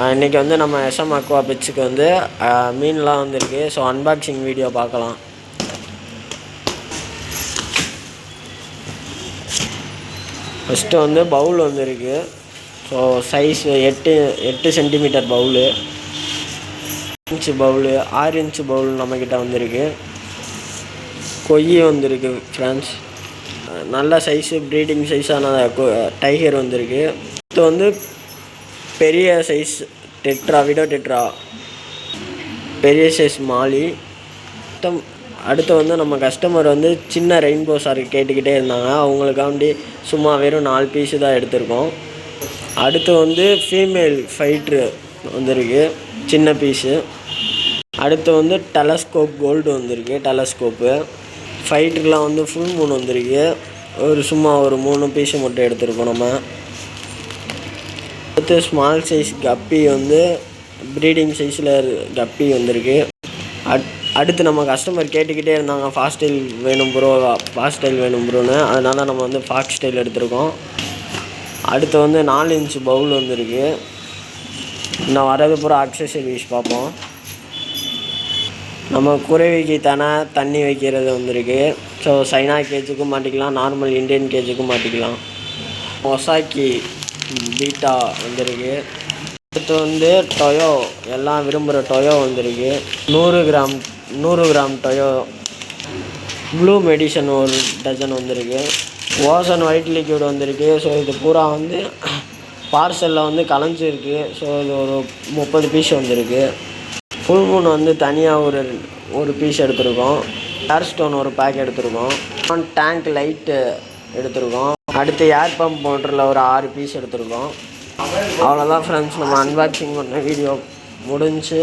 இன்றைக்கி வந்து நம்ம SM அக்வா பெட்ஸுக்கு வந்து மீன்லாம் வந்திருக்கு. ஸோ அன்பாக்சிங் வீடியோ பார்க்கலாம். ஃபஸ்ட்டு வந்து பவுல் வந்துருக்கு. So size 8 centimetre bowl, 6 inch bowl, 6 inch bowl நம்மக்கிட்ட வந்திருக்கு. கொய்யி வந்திருக்கு ஃப்ரெண்ட்ஸ். நல்ல சைஸு ப்ரீடிங் சைஸான டைகர் வந்திருக்கு. இது வந்து பெரிய சைஸ் டெட்ரா, விடோ டெட்ரா, பெரிய சைஸ் மாலி. அடுத்து வந்து நம்ம கஸ்டமர் வந்து சின்ன ரெயின்போ ஷார்க் கேட்டுக்கிட்டே இருந்தாங்க. அவங்களுக்காண்டி சும்மா வெறும் 4 பீஸு தான் எடுத்திருக்கோம். அடுத்து வந்து ஃபீமேல் ஃபைட்ரு வந்திருக்கு, சின்ன பீஸு. அடுத்து வந்து டெலஸ்கோப் கோல்டு வந்திருக்கு. டெலஸ்கோப்பு ஃபைட்டர்லாம் வந்து ஃபுல் மூன் வந்திருக்கு. சும்மா ஒரு 3 பீஸு மட்டும் எடுத்துருக்கோம் நம்ம. அடுத்து ஸ்மால் சைஸ் கப்பி வந்து ப்ரீடிங் சைஸில் கப்பி வந்திருக்கு. அடுத்து நம்ம கஸ்டமர் கேட்டுக்கிட்டே இருந்தாங்க ஃபாஸ்டைல் வேணும் ப்ரோ, ஃபாஸ்டைல் வேணும் ப்ரோன்னு. அதனால் நம்ம வந்து ஃபாக்ஸ் ஸ்டைல் எடுத்திருக்கோம். அடுத்து வந்து 4 இன்ச்சு பவுல் வந்திருக்கு. இன்னும் வரது பூரா அக்சசரிஸ் பார்ப்போம். நம்ம குருவிக்கு தண்ணி வைக்கிறது வந்திருக்கு. ஸோ சைனா கேஜுக்கும் மாட்டிக்கலாம், நார்மல் இண்டியன் கேஜுக்கும் மாட்டிக்கலாம். ஒசாக்கி பீட்டா வந்திருக்கு. அடுத்து வந்து டொயோ, எல்லாம் விரும்புகிற டொயோ வந்திருக்கு. 100 கிராம் டொயோ. ப்ளூ மெடிசன் ஒரு டஜன் வந்திருக்கு. ஓசன் ஒயிட் லிக்விட் வந்திருக்கு. ஸோ இது பூரா வந்து பார்சலில் வந்து கலைஞ்சிருக்கு. ஸோ இது ஒரு 30 பீஸ் வந்திருக்கு. ஃபுல் மூன் வந்து தனியாக ஒரு பீஸ் எடுத்திருக்கோம். ஏர் ஸ்டோன் ஒரு பேக் எடுத்திருக்கோம். டேங்க் லைட்டு எடுத்திருக்கோம். அடுத்து ஏர் பம்ப் மோட்டரில் ஒரு 6 பீஸ் எடுத்திருக்கோம். அவ்வளோதான் ஃப்ரெண்ட்ஸ், நம்ம அன்பாக்சிங் பண்ண வீடியோ முடிஞ்சு.